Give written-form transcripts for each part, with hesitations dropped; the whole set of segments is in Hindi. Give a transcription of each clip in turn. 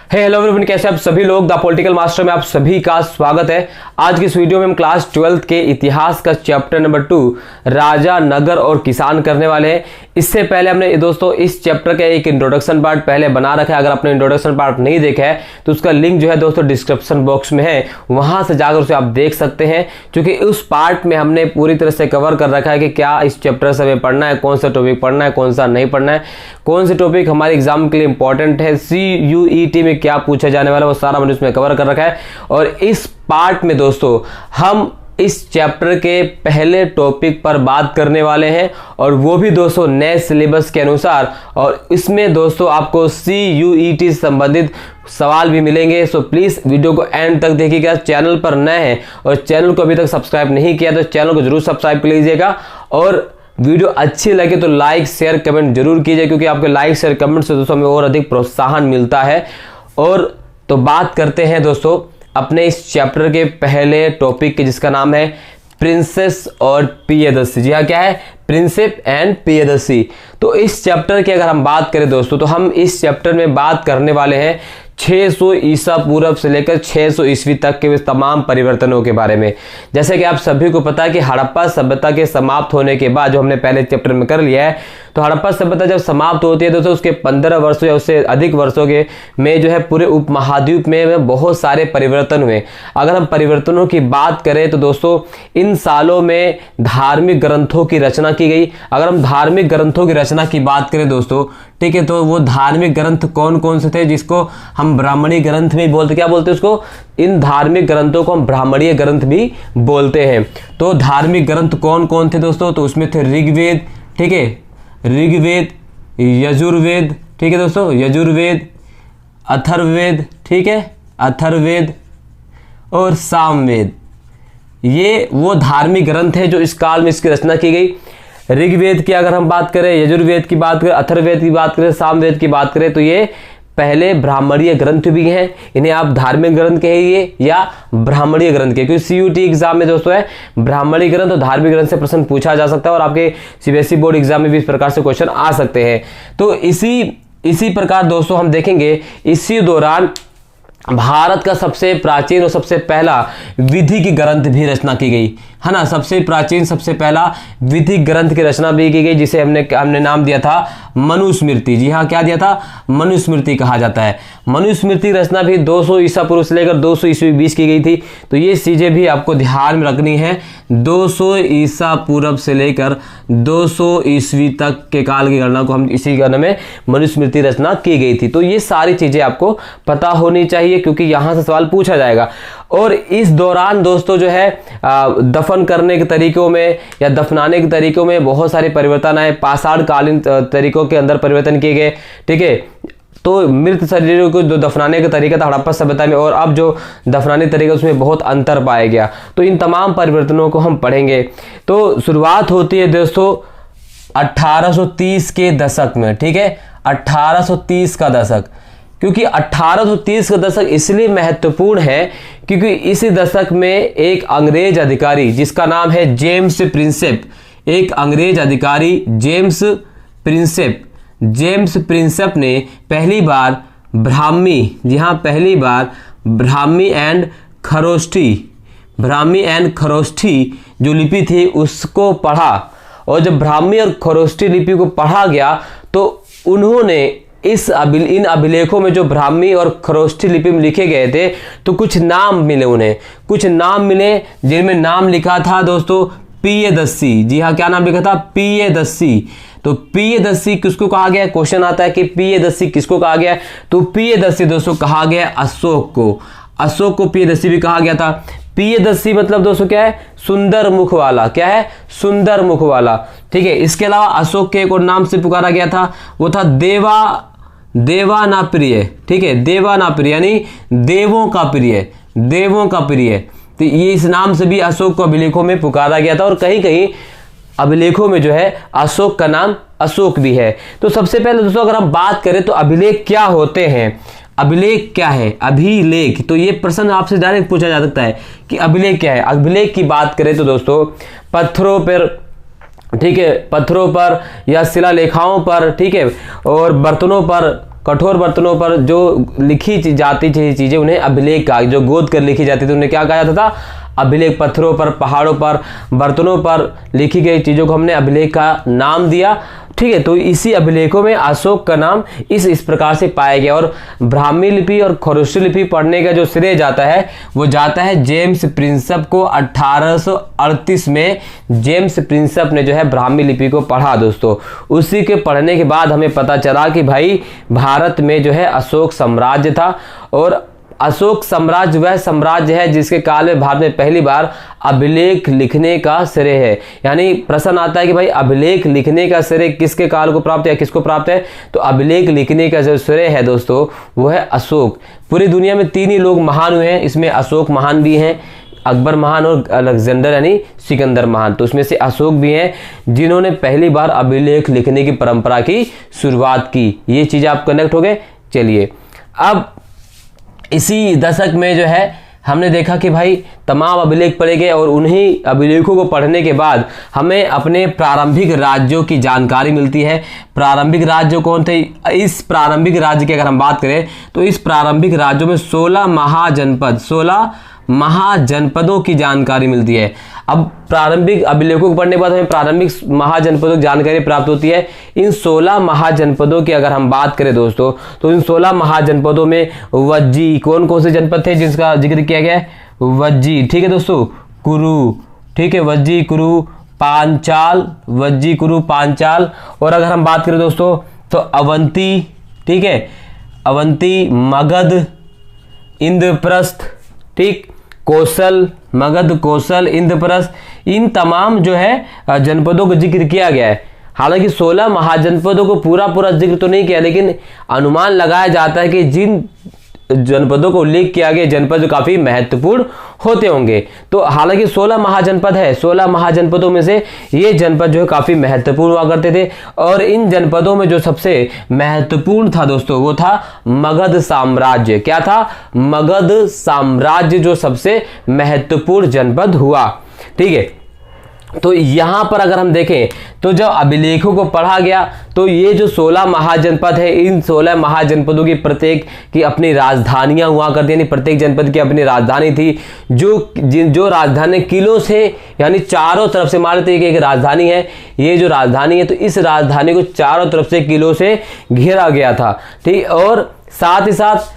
हेलो एवरीवन, कैसे आप सभी लोग। द पॉलिटिकल मास्टर में आप सभी का स्वागत है। आज की इस वीडियो में हम क्लास 12th के इतिहास का चैप्टर नंबर 2 राजा, नगर और किसान करने वाले हैं। इससे पहले हमने दोस्तों इस चैप्टर का एक इंट्रोडक्शन पार्ट पहले बना रखा है। अगर आपने इंट्रोडक्शन पार्ट नहीं देखा है तो उसका लिंक जो है दोस्तों डिस्क्रिप्शन बॉक्स में है, वहां से जाकर उसे आप देख सकते हैं। क्योंकि उस पार्ट में हमने पूरी तरह से कवर कर रखा है कि क्या इस चैप्टर से हमें पढ़ना है, कौन सा टॉपिक पढ़ना है, कौन सा नहीं पढ़ना है, कौन से टॉपिक हमारे एग्जाम के लिए इंपॉर्टेंट है, CUET में क्या पूछा जाने वाला है, वो सारा मैंने उसमें कवर कर रखा है। और इस पार्ट में दोस्तों हम इस चैप्टर के पहले टॉपिक पर बात करने वाले हैं, और वो भी दोस्तों नए सिलेबस के अनुसार। और इसमें दोस्तों आपको CUET से संबंधित सवाल भी मिलेंगे। सो प्लीज वीडियो को एंड तक देखिएगा। चैनल पर नए हैं और चैनल को अभी तक सब्सक्राइब नहीं किया तो चैनल को जरूर सब्सक्राइब कर लीजिएगा। और वीडियो अच्छी लगे तो लाइक शेयर कमेंट जरूर कीजिए, क्योंकि आपके लाइक शेयर कमेंट से दोस्तों हमें और अधिक प्रोत्साहन मिलता है। और तो बात करते हैं दोस्तों अपने इस चैप्टर के पहले टॉपिक के, जिसका नाम है प्रिंसेस और प्रियदर्शी। जी हाँ, क्या है? Prinsep and Priyadarshi. तो इस चैप्टर की अगर हम बात करें दोस्तों, तो हम इस चैप्टर में बात करने वाले हैं 600 ईसा पूर्व से लेकर 600 ईस्वी तक के तमाम परिवर्तनों के बारे में। जैसे कि आप सभी को पता है कि हड़प्पा सभ्यता के समाप्त होने के बाद, जो हमने पहले चैप्टर में कर लिया है, तो हड़प्पा सभ्यता जब समाप्त होती है दोस्तों, उसके 15 वर्षों या उससे अधिक वर्षों के में जो है पूरे उपमहाद्वीप में बहुत सारे परिवर्तन हुए। अगर हम परिवर्तनों की बात करें तो दोस्तों इन सालों में धार्मिक ग्रंथों की रचना की गई। अगर हम धार्मिक ग्रंथों की रचना की बात करें दोस्तों, ठीक है, तो वो धार्मिक ग्रंथ कौन कौन से थे, जिसको हम ब्राह्मणी ग्रंथ भी बोलते, क्या बोलते हैं उसको? इन धार्मिक ग्रंथों को हम ब्राह्मणीय ग्रंथ भी बोलते हैं। तो धार्मिक ग्रंथ कौन कौन थे दोस्तों? तो उसमें थे ऋग्वेद, ठीक है, ऋग्वेद, यजुर्वेद, ठीक है दोस्तों, यजुर्वेद, अथर्ववेद, ठीक है, अथर्ववेद और सामवेद। ये वो धार्मिक ग्रंथ है जो इस काल में इसकी रचना की गई। ऋग्वेद की अगर हम बात करें, यजुर्वेद की बात करें, अथर्ववेद की बात करें, सामवेद की बात करें, तो ये पहले ब्राह्मणीय ग्रंथ भी हैं। इन्हें आप धार्मिक ग्रंथ कहिए या ब्राह्मणीय ग्रंथ कहिए, क्योंकि CUET एग्जाम में दोस्तों है ब्राह्मणीय ग्रंथ और धार्मिक ग्रंथ से प्रश्न पूछा जा सकता है, और आपके CBSE बोर्ड एग्जाम में भी इस प्रकार से क्वेश्चन आ सकते हैं। तो इसी प्रकार दोस्तों हम देखेंगे इसी दौरान भारत का सबसे प्राचीन और सबसे पहला विधि की ग्रंथ भी रचना की गई, है ना। सबसे प्राचीन सबसे पहला विधि ग्रंथ की रचना भी की गई, जिसे हमने नाम दिया था मनुस्मृति। जी हाँ, क्या दिया था? मनुस्मृति कहा जाता है। मनुस्मृति रचना भी 200 ईसा पूर्व से लेकर 200 ईस्वी बीच की गई थी। तो ये चीजें भी आपको ध्यान में रखनी है। 200 ईसा पूर्व से लेकर 200 ईस्वी तक के काल की गणना को हम इसी गणना में मनुस्मृति रचना की गई थी। तो ये सारी चीजें आपको पता होनी चाहिए, क्योंकि यहां से सवाल पूछा जाएगा। और इस दौरान दोस्तों जो है दफन करने के तरीकों में या दफनाने के तरीकों में बहुत सारे परिवर्तन आए। पाषाण कालीन तरीकों के अंदर परिवर्तन किए गए, ठीक है। तो मृत शरीरों को जो दफनाने का तरीका था हड़प्पा सभ्यता में, और अब जो दफनाने का तरीका उसमें बहुत अंतर पाया गया। तो इन तमाम परिवर्तनों को हम पढ़ेंगे। तो शुरुआत होती है दोस्तों 1830 के दशक में, ठीक है, 1830 का दशक। क्योंकि 1830 का दशक इसलिए महत्वपूर्ण है क्योंकि इसी दशक में एक अंग्रेज अधिकारी जिसका नाम है जेम्स प्रिंसेप, एक अंग्रेज अधिकारी जेम्स प्रिंसेप ने पहली बार ब्राह्मी, जी हाँ, पहली बार ब्राह्मी एंड खरोष्ठी जो लिपि थी उसको पढ़ा। और जब ब्राह्मी और खरोष्ठी लिपि को पढ़ा गया तो उन्होंने इन अभिलेखों में जो ब्राह्मी और खरोष्ठी लिपि में लिखे गए थे, तो कुछ नाम मिले उन्हें, कुछ नाम मिले जिनमें नाम लिखा था दोस्तों प्रियदर्शी। जी हाँ, क्या नाम लिखा था? प्रियदर्शी। तो प्रियदर्शी किसको कहा गया? क्वेश्चन आता है कि प्रियदर्शी किसको कहा गया? तो प्रियदर्शी दोस्तों कहा गया अशोक को। अशोक को प्रियदर्शी भी कहा गया था। प्रियदर्शी मतलब दोस्तों क्या है? सुंदर मुख वाला। क्या है? सुंदर मुख वाला, ठीक है। इसके अलावा अशोक के एक और नाम से पुकारा गया था, वो था देवानाप्रिय, ठीक है, देवानाप्रिय यानी देवों का प्रिय, देवों का प्रिय। तो ये इस नाम से भी अशोक को अभिलेखों में पुकारा गया था, और कहीं कहीं अभिलेखों में जो है अशोक का नाम अशोक भी है। तो सबसे पहले दोस्तों अगर हम बात करें तो अभिलेख क्या होते हैं, अभिलेख क्या है? अभिलेख, तो ये प्रश्न आपसे डायरेक्ट पूछा जा सकता है कि अभिलेख क्या है। अभिलेख की बात करें तो दोस्तों पत्थरों पर, ठीक है, पत्थरों पर या शिलालेखाओं पर, ठीक है, और बर्तनों पर कठोर बर्तनों पर जो लिखी जाती थी चीजें उन्हें अभिलेख कहा। जो गोद कर लिखी जाती थी उन्हें क्या कहा जाता था? अभिलेख। पत्थरों पर, पहाड़ों पर, बर्तनों पर लिखी गई चीजों को हमने अभिलेख का नाम दिया। ठीक है, तो इसी अभिलेखों में अशोक का नाम इस प्रकार से पाया गया। और ब्राह्मी लिपि और खरोष्टी लिपि पढ़ने का जो श्रेय जाता है वो जाता है जेम्स प्रिंसप को। 1838 में जेम्स प्रिंसप ने जो है ब्राह्मी लिपि को पढ़ा दोस्तों। उसी के पढ़ने के बाद हमें पता चला कि भाई भारत में जो है अशोक साम्राज्य था। और अशोक साम्राज्य वह साम्राज्य है जिसके काल में भारत में पहली बार अभिलेख लिखने का श्रेय है। यानी प्रश्न आता है कि भाई अभिलेख लिखने का श्रेय किसके काल को प्राप्त है, किसको प्राप्त है? तो अभिलेख लिखने का जो श्रेय है दोस्तों वो है अशोक। पूरी दुनिया में 3 ही लोग महान हुए हैं, इसमें अशोक महान भी हैं, अकबर महान और अलेक्जेंडर यानी सिकंदर महान। तो उसमें से अशोक भी हैं जिन्होंने पहली बार अभिलेख लिखने की परंपरा की शुरुआत की। ये चीज आप कनेक्ट हो गए। चलिए, अब इसी दशक में जो है हमने देखा कि भाई तमाम अभिलेख पढ़े गए और उन्हीं अभिलेखों को पढ़ने के बाद हमें अपने प्रारंभिक राज्यों की जानकारी मिलती है। प्रारंभिक राज्य कौन थे? इस प्रारंभिक राज्य की अगर हम बात करें तो इस प्रारंभिक राज्यों में 16 महाजनपदों की जानकारी मिलती है। अब प्रारंभिक अभिलेखों को पढ़ने के बाद हमें प्रारंभिक महाजनपदों की जानकारी प्राप्त होती है। इन 16 महाजनपदों की अगर हम बात करें दोस्तों तो इन 16 महाजनपदों में वज्जी, कौन कौन से जनपद थे जिसका जिक्र किया गया है? वज्जी। ठीक है दोस्तों, कुरु, ठीक है, वज्जी, कुरु, पांचाल, वज्जी, कुरु, पांचाल। और अगर हम बात करें दोस्तों तो अवंती, ठीक है, अवंती, मगध, इंद्रप्रस्थ, ठीक, कौशल, मगध, कौशल, इंद्रप्रस्थ, इन तमाम जो है जनपदों का जिक्र किया गया है। हालांकि 16 महाजनपदों को पूरा जिक्र तो नहीं किया, लेकिन अनुमान लगाया जाता है कि जिन जनपदों को उल्लेख किया गया जनपद जो काफी महत्वपूर्ण होते होंगे। तो हालांकि 16 महाजनपद है, 16 महाजनपदों में से ये जनपद जो है काफी महत्वपूर्ण हुआ करते थे। और इन जनपदों में जो सबसे महत्वपूर्ण था दोस्तों वो था मगध साम्राज्य। क्या था? मगध साम्राज्य जो सबसे महत्वपूर्ण जनपद हुआ। ठीक है, तो यहां पर अगर हम देखें तो जब अभिलेखों को पढ़ा गया तो ये जो 16 महाजनपद है, इन 16 महाजनपदों की प्रत्येक की अपनी राजधानियां हुआ करती, यानी प्रत्येक जनपद की अपनी राजधानी थी। जो राजधानी किलों से, यानी चारों तरफ से, मान लेते हैं कि एक राजधानी है, ये जो राजधानी है तो इस राजधानी को चारों तरफ से किलों से घेरा गया था। ठीक, और साथ ही साथ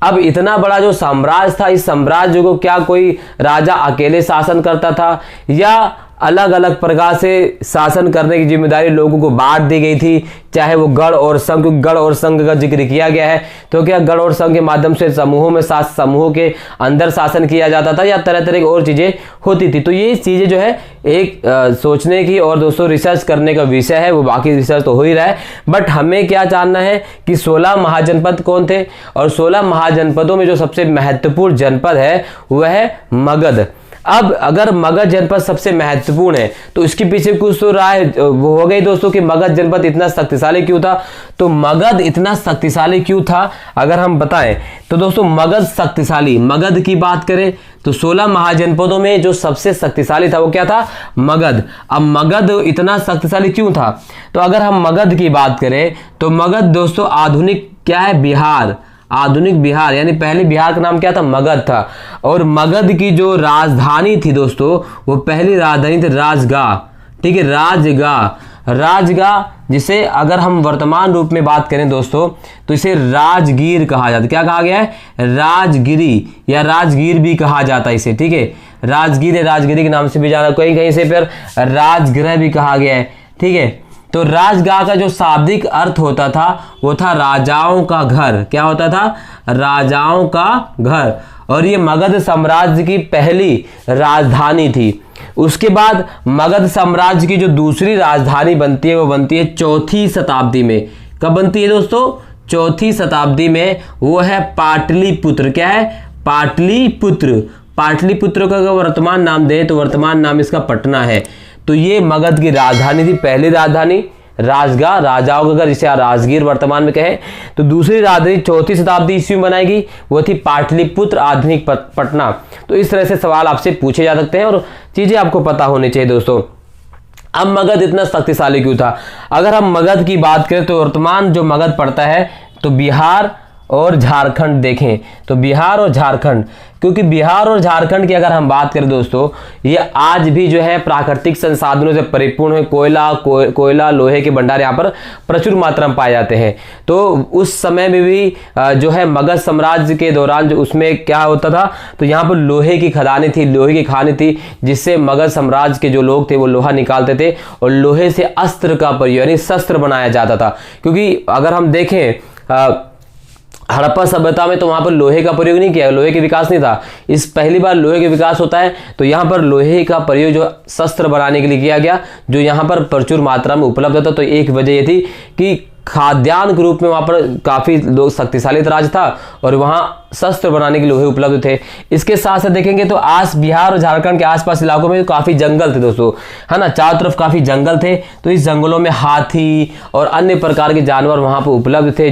अब इतना बड़ा जो साम्राज्य था, इस साम्राज्य को क्या कोई राजा अकेले शासन करता था या अलग अलग प्रकार से शासन करने की जिम्मेदारी लोगों को बांट दी गई थी? चाहे वो गढ़ और संघ, गढ़ और संघ का जिक्र किया गया है तो क्या गढ़ और संघ के माध्यम से समूहों में समूहों के अंदर शासन किया जाता था या तरह तरह की और चीजें होती थी? तो ये चीजें जो है एक सोचने की और दोस्तों रिसर्च करने का विषय है। वो बाकी रिसर्च तो हो ही रहा है, बट हमें क्या जानना है कि 16 महाजनपद कौन थे, और 16 महाजनपदों में जो सबसे महत्वपूर्ण जनपद है वह है मगध। अब अगर मगध जनपद सबसे महत्वपूर्ण है तो इसके पीछे कुछ तो राय वो हो गई दोस्तों कि मगध जनपद इतना शक्तिशाली क्यों था। तो मगध इतना शक्तिशाली क्यों था अगर हम बताएं तो दोस्तों मगध शक्तिशाली, मगध की बात करें तो 16 महाजनपदों में जो सबसे शक्तिशाली था वो क्या था? मगध। अब मगध इतना शक्तिशाली क्यों था? तो अगर हम मगध की बात करें तो मगध दोस्तों आधुनिक क्या है? बिहार, आधुनिक बिहार, यानी पहले बिहार का नाम क्या था? मगध था। और मगध की जो राजधानी थी दोस्तों वो पहली राजधानी थी राजगाह। ठीक है, राजगाह, जिसे अगर हम वर्तमान रूप में बात करें दोस्तों तो इसे राजगीर कहा जाता है। क्या कहा गया है? राजगिरी या राजगीर भी कहा जाता है इसे। ठीक है, राजगीर या राजगिरी के नाम से भी जाना, कहीं कहीं से फिर राजगृह भी कहा गया है। ठीक है, तो राजगाह का जो शाब्दिक अर्थ होता था वो था राजाओं का घर। क्या होता था? राजाओं का घर। और ये मगध साम्राज्य की पहली राजधानी थी। उसके बाद मगध साम्राज्य की जो दूसरी राजधानी बनती है वो बनती है 4वीं शताब्दी में। कब बनती है दोस्तों? 4वीं शताब्दी में। वो है पाटलिपुत्र। क्या है? पाटलिपुत्र। पाटलिपुत्र का अगर वर्तमान नाम दे तो वर्तमान नाम इसका पटना है। तो ये मगध की राजधानी थी, पहली राजधानी राजगाह, राजाओं का घर, जिसे राजगीर वर्तमान में कहें। तो दूसरी राजधानी 4वीं शताब्दी ईस्वी में बनाएगी, वो थी पाटलिपुत्र, आधुनिक पटना। तो इस तरह से सवाल आपसे पूछे जा सकते हैं और चीजें आपको पता होनी चाहिए दोस्तों। अब मगध इतना शक्तिशाली क्यों था? अगर हम मगध की बात करें तो वर्तमान जो मगध पड़ता है तो बिहार और झारखंड देखें तो बिहार और झारखंड, क्योंकि बिहार और झारखंड की अगर हम बात करें दोस्तों, ये आज भी जो है प्राकृतिक संसाधनों से परिपूर्ण है। कोयला लोहे के भंडार यहाँ पर प्रचुर मात्रा में पाए जाते हैं। तो उस समय में भी जो है मगध साम्राज्य के दौरान जो उसमें क्या होता था, तो यहाँ पर लोहे की खदानें थी, लोहे की खानें थी, जिससे मगध साम्राज्य के जो लोग थे वो लोहा निकालते थे और लोहे से अस्त्र का प्रयोग यानी शस्त्र बनाया जाता था। क्योंकि अगर हम देखें हड़प्पा सभ्यता में तो वहां पर लोहे का प्रयोग नहीं किया, लोहे के विकास नहीं था। इस पहली बार लोहे के विकास होता है, तो यहाँ पर लोहे का प्रयोग जो शस्त्र बनाने के लिए किया गया, जो यहाँ पर प्रचुर मात्रा में उपलब्ध था। तो एक वजह ये थी कि खाद्यान्न के रूप में वहां पर काफी लोग शक्तिशाली राज्य था और वहां शस्त्र बनाने के लोहे उपलब्ध थे। इसके साथ साथ देखेंगे तो बिहार और झारखंड के आसपास इलाकों में काफी जंगल थे दोस्तों, है ना, चारों तरफ काफी जंगल थे। तो इस जंगलों में हाथी और अन्य प्रकार के जानवर वहां पर उपलब्ध थे,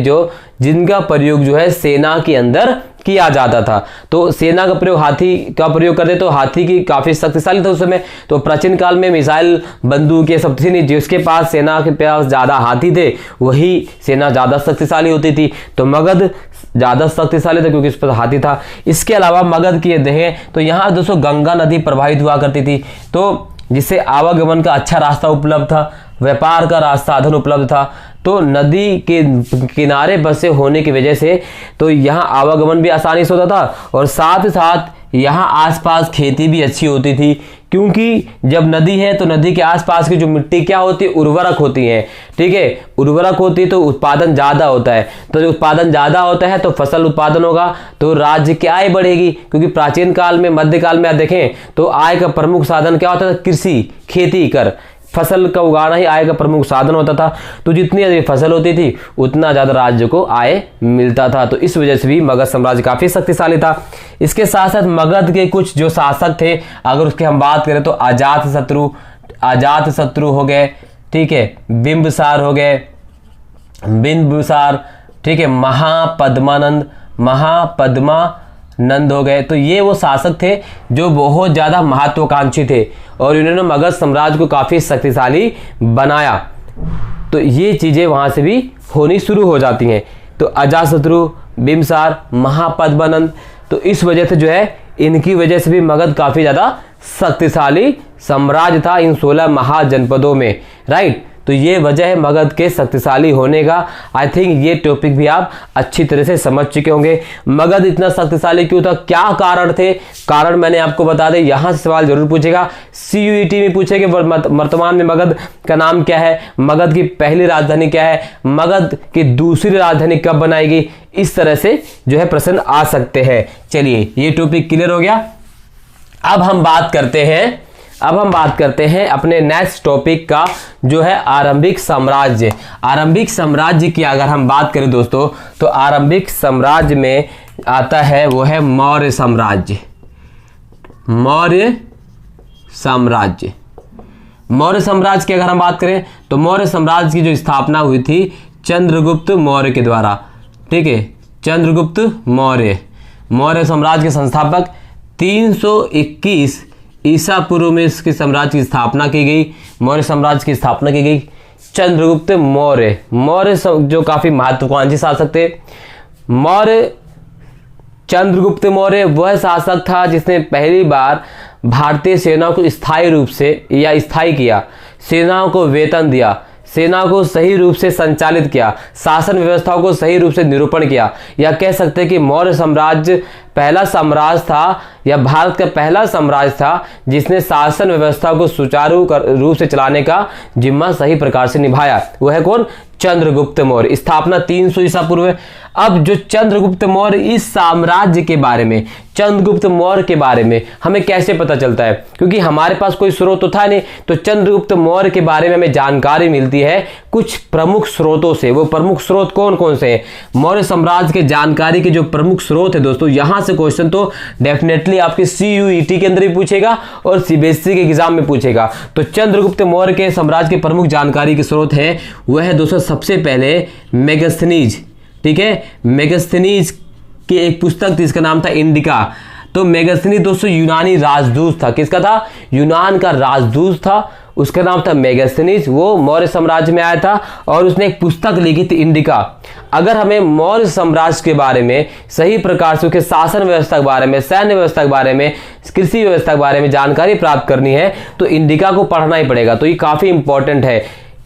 जिनका प्रयोग जो है सेना के अंदर किया जाता था। तो सेना का प्रयोग हाथी का प्रयोग करते, तो हाथी की काफी शक्तिशाली था उस समय। तो प्राचीन काल में मिसाइल बंदूक ये सब थी नहीं, जिसके पास सेना के पास ज्यादा हाथी थे वही सेना ज्यादा शक्तिशाली होती थी। तो मगध ज्यादा शक्तिशाली था क्योंकि उस पर हाथी था। इसके अलावा मगध की देखें तो यहाँ दोस्तों गंगा नदी प्रवाहित हुआ करती थी, तो जिससे आवागमन का अच्छा रास्ता उपलब्ध था, व्यापार का साधन उपलब्ध था। तो नदी के किनारे बसे होने की वजह से तो यहाँ आवागमन भी आसानी से होता था और साथ ही साथ यहाँ आसपास खेती भी अच्छी होती थी। क्योंकि जब नदी है तो नदी के आसपास की जो मिट्टी क्या होती है, उर्वरक होती है, ठीक है, उर्वरक होती है तो उत्पादन ज्यादा होता है। तो जब उत्पादन ज्यादा होता है तो फसल उत्पादन होगा तो राज्य की आय बढ़ेगी। क्योंकि प्राचीन काल में मध्यकाल में आप देखें तो आय का प्रमुख साधन क्या होता था, कृषि, खेती कर, फसल का उगाना ही आय का प्रमुख साधन होता था। तो जितनी अधिक फसल होती थी उतना ज्यादा राज्य को आय मिलता था। तो इस वजह से भी मगध साम्राज्य काफी शक्तिशाली था। इसके साथ साथ मगध के कुछ जो शासक थे, अगर उसकी हम बात करें तो अजात शत्रु हो गए, ठीक है, बिंबिसार हो गए, ठीक है, महापद्मानंद हो गए। तो ये वो शासक थे जो बहुत ज्यादा महत्वाकांक्षी थे और इन्होंने मगध साम्राज्य को काफी शक्तिशाली बनाया। तो ये चीजें वहां से भी होनी शुरू हो जाती हैं। तो अजातशत्रु, बिंबिसार, महापद्मानंद, तो इस वजह से जो है इनकी वजह से भी मगध काफी ज्यादा शक्तिशाली साम्राज्य था इन 16 महाजनपदों में, राइट। तो ये वजह है मगध के शक्तिशाली होने का। आई थिंक ये टॉपिक भी आप अच्छी तरह से समझ चुके होंगे। मगध इतना शक्तिशाली क्यों था, क्या कारण थे, कारण मैंने आपको बता दें। यहां से सवाल जरूर पूछेगा, CUET में पूछेगा वर्तमान में मगध का नाम क्या है, मगध की पहली राजधानी क्या है, मगध की दूसरी राजधानी कब बनाएगी, इस तरह से जो है प्रश्न आ सकते हैं। चलिए ये टॉपिक क्लियर हो गया। अब हम बात करते हैं अपने नेक्स्ट टॉपिक का, जो है आरंभिक साम्राज्य। आरंभिक साम्राज्य की अगर हम बात करें दोस्तों, तो आरंभिक साम्राज्य में आता है वो है मौर्य साम्राज्य। मौर्य साम्राज्य की अगर हम बात करें तो मौर्य साम्राज्य की जो स्थापना हुई थी चंद्रगुप्त मौर्य के द्वारा, ठीक है, चंद्रगुप्त मौर्य साम्राज्य के संस्थापक। 321 ईसा पूर्व में इसके साम्राज्य की स्थापना की गई, मौर्य साम्राज्य की स्थापना की गई। चंद्रगुप्त मौर्य जो काफी महत्वाकांक्षी शासक थे। चंद्रगुप्त मौर्य वह शासक था जिसने पहली बार भारतीय सेना को स्थायी किया, सेनाओं को वेतन दिया, सेना को सही रूप से संचालित किया, शासन व्यवस्थाओं को सही रूप से निरूपण किया। या कह सकते हैं कि मौर्य साम्राज्य पहला साम्राज्य था या भारत का पहला साम्राज्य था जिसने शासन व्यवस्था को सुचारू रूप से चलाने का जिम्मा सही प्रकार से निभाया। वह है कौन, चंद्रगुप्त मौर्य। स्थापना 300 ईसा पूर्व। अब जो चंद्रगुप्त मौर्य, इस साम्राज्य के बारे में, चंद्रगुप्त मौर्य के बारे में हमें कैसे पता चलता है, क्योंकि हमारे पास कोई स्रोत तो था नहीं। तो चंद्रगुप्त मौर्य के बारे में हमें जानकारी मिलती है कुछ प्रमुख स्रोतों से। वो प्रमुख स्रोत कौन कौन से हैं, मौर्य साम्राज्य के जानकारी के जो प्रमुख स्रोत है दोस्तों, यहां से क्वेश्चन तो डेफिनेटली आपके CUET के अंदर भी पूछेगा और CBSE के एग्जाम में पूछेगा। तो चंद्रगुप्त मौर्य के साम्राज्य के प्रमुख जानकारी के स्रोत हैं वह है दोस्तों सबसे पहले मेगास्थनीज, ठीक है, मेगास्थनीज की एक पुस्तक थी, इसका नाम था इंडिका। तो मेगास्थनीज दोस्तों यूनानी राजदूत था। किसका था, यूनान का राजदूत था। उसका नाम था मेगास्थनीज, वो मौर्य साम्राज्य में आया था और उसने एक पुस्तक लिखी थी इंडिका। अगर हमें मौर्य साम्राज्य के बारे में सही प्रकार से उसके शासन व्यवस्था के बारे में, सैन्य व्यवस्था के बारे में, कृषि व्यवस्था के बारे में जानकारी प्राप्त करनी है तो इंडिका को पढ़ना ही पड़ेगा। तो ये काफी इंपॉर्टेंट है।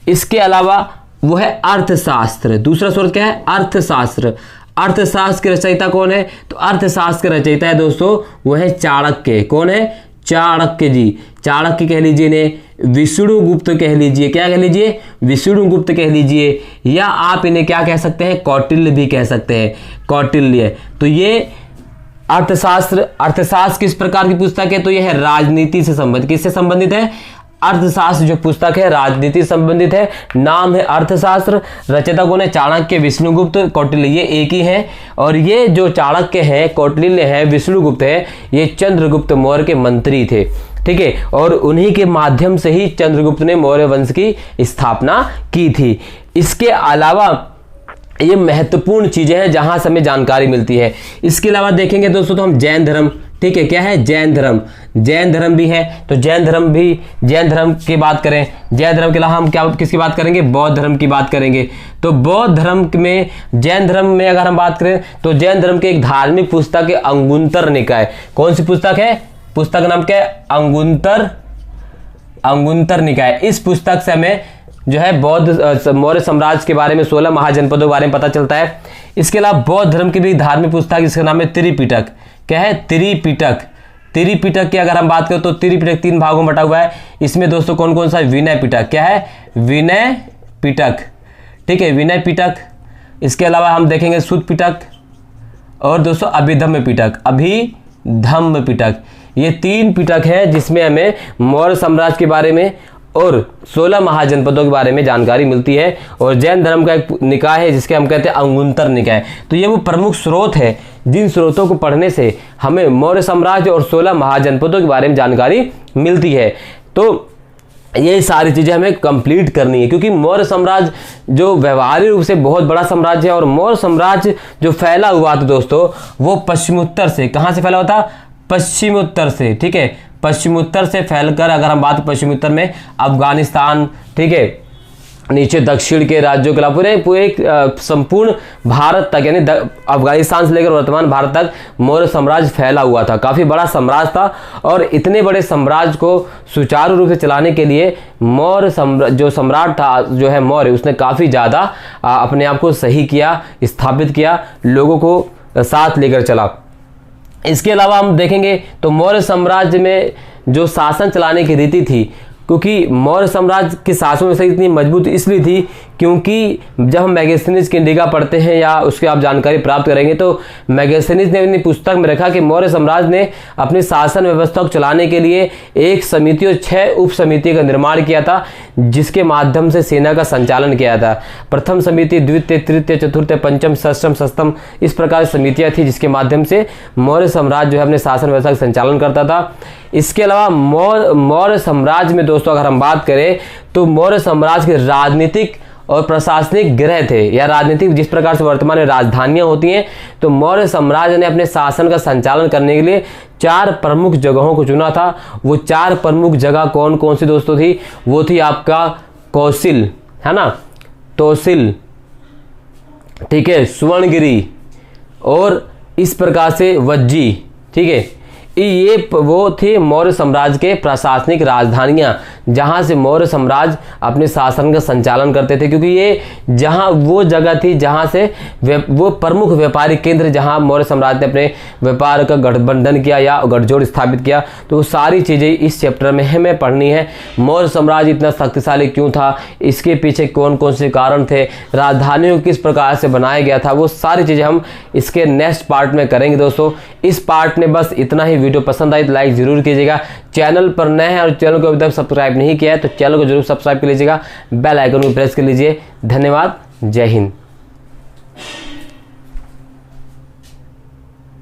इसके अलावा वो है अर्थशास्त्र। दूसरा सोर्स क्या है? अर्थशास्त्र। अर्थशास्त्र के रचयिता कौन है? तो अर्थशास्त्र के रचयिता है दोस्तों वो है चाणक्य। कौन है? चाणक्य जी। चाणक्य कह लीजिए ने, विष्णुगुप्त कह लीजिए, क्या कह लीजिए? विष्णुगुप्त कह लीजिए, या आप इन्हें क्या कह सकते हैं? कौटिल्य भी कह सकते हैं, कौटिल्य। तो ये अर्थशास्त्र किस प्रकार की पुस्तक है? तो यह है राजनीति से संबंधित। किससे संबंधित है? अर्थशास्त्र जो पुस्तक है राजनीति से संबंधित है। नाम है अर्थशास्त्र। रचयिता कौन है? चाणक्य, विष्णुगुप्त, कौटिल्य, ये एक ही है। और ये जो चाणक्य है, कौटिल्य है, विष्णुगुप्त है, ये चंद्रगुप्त मौर्य के मंत्री थे। ठीक है, और उन्हीं के माध्यम से ही चंद्रगुप्त ने मौर्य वंश की स्थापना की थी। इसके अलावा ये महत्वपूर्ण चीजें हैं जहां से हमें जानकारी मिलती है। इसके अलावा देखेंगे दोस्तों तो हम जैन धर्म, ठीक है, क्या है? जैन धर्म। जैन धर्म भी है, तो जैन धर्म की बात करें, जैन धर्म के अलावा हम क्या किसकी बात करेंगे? बौद्ध धर्म की बात करेंगे। तो बौद्ध धर्म में, जैन धर्म में अगर हम बात करें तो जैन धर्म की एक धार्मिक पुस्तक है अंगुत्तर निकाय। कौन सी पुस्तक है? पुस्तक नाम क्या है? अंगुत्तर निकाय। इस पुस्तक से हमें जो है बौद्ध मौर्य साम्राज्य के बारे में, 16 महाजनपदों के बारे में पता चलता है। इसके अलावा बौद्ध धर्म की भी धार्मिक पुस्तक, इसका नाम है त्रिपिटक। क्या है? त्रिपिटक। त्रिपिटक की अगर हम बात करें तो त्रिपिटक 3 भागों में बटा हुआ है। इसमें दोस्तों कौन कौन सा? विनय पिटक। क्या है? विनय पिटक, ठीक है, विनय पिटक। इसके अलावा हम देखेंगे सुत्त पिटक और दोस्तों अभिधम्म पिटक, अभिधम्म पिटक। ये 3 पिटक है जिसमें हमें मौर्य साम्राज्य के बारे में और 16 महाजनपदों के बारे में जानकारी मिलती है। और जैन धर्म का एक निकाय है जिसके हम कहते हैं अंगुत्तर निकाय। तो ये वो प्रमुख स्रोत है जिन स्रोतों को पढ़ने से हमें मौर्य साम्राज्य और 16 महाजनपदों के बारे में जानकारी मिलती है। तो ये सारी चीजें हमें कंप्लीट करनी है, क्योंकि मौर्य साम्राज्य जो व्यवहारिक रूप से बहुत बड़ा साम्राज्य है और मौर्य साम्राज्य जो फैला हुआ था दोस्तों वो पश्चिमोत्तर से, कहां से फैला हुआ था? पश्चिमोत्तर से, ठीक है, पश्चिमोत्तर से फैलकर, अगर हम बात पश्चिमोत्तर में अफगानिस्तान, ठीक है, नीचे दक्षिण के राज्यों के अलावा पूरे संपूर्ण भारत तक, यानी अफगानिस्तान से लेकर वर्तमान भारत तक मौर्य साम्राज्य फैला हुआ था। काफी बड़ा साम्राज्य था और इतने बड़े साम्राज्य को सुचारू रूप से चलाने के लिए मौर्य जो सम्राट था जो है मौर्य, उसने काफी ज्यादा अपने आप को सही किया, स्थापित किया, लोगों को साथ लेकर चला। इसके अलावा हम देखेंगे तो मौर्य साम्राज्य में जो शासन चलाने की रीति थी, क्योंकि मौर्य साम्राज्य के शासन में से इतनी मजबूत इसलिए थी क्योंकि जब हम मेगास्थनीज की इंडिका पढ़ते हैं या उसकी आप जानकारी प्राप्त करेंगे तो मेगास्थनीज ने अपनी पुस्तक में रखा कि मौर्य साम्राज्य ने अपनी शासन व्यवस्था को चलाने के लिए एक समिति और 6 उप समिति का निर्माण किया था, जिसके माध्यम से सेना का संचालन किया था। प्रथम समिति, द्वितीय, तृतीय, चतुर्थ, पंचम, षष्ठम, सप्तम, इस प्रकार की समितियां थी जिसके माध्यम से मौर्य साम्राज्य जो है अपने शासन व्यवस्था का संचालन करता था। इसके अलावा मौर्य साम्राज्य में दोस्तों अगर हम बात करें तो मौर्य साम्राज्य के राजनीतिक और प्रशासनिक गृह थे, या राजनीतिक जिस प्रकार से वर्तमान में राजधानियां होती हैं, तो मौर्य साम्राज्य ने अपने शासन का संचालन करने के लिए 4 प्रमुख जगहों को चुना था। वो 4 प्रमुख जगह कौन कौन सी दोस्तों थी? वो थी आपका कौशिल, है ना, तोसिल, ठीक है, सुवर्णगिरी और इस प्रकार से वज्जी, ठीक है। ये वो थे मौर्य साम्राज्य के प्रशासनिक राजधानियां जहां से मौर्य साम्राज्य अपने शासन का संचालन करते थे, क्योंकि ये जहां वो जगह थी जहां से वो प्रमुख व्यापारिक केंद्र जहां मौर्य साम्राज्य ने अपने व्यापार का गठबंधन किया या गठजोड़ स्थापित किया। तो वो सारी चीजें इस चैप्टर में हमें पढ़नी है। मौर्य साम्राज्य इतना शक्तिशाली क्यों था, इसके पीछे कौन कौन से कारण थे, राजधानियों को किस प्रकार से बनाया गया था, वो सारी चीजें हम इसके नेक्स्ट पार्ट में करेंगे दोस्तों। इस पार्ट में बस इतना ही। वीडियो पसंद आई तो लाइक जरूर कीजिएगा। चैनल पर नए हैं और चैनल को अभी तक सब्सक्राइब नहीं किया है तो चैनल को जरूर सब्सक्राइब कर लीजिएगा, बेल आइकन को प्रेस कर लीजिए। धन्यवाद, जय हिंद।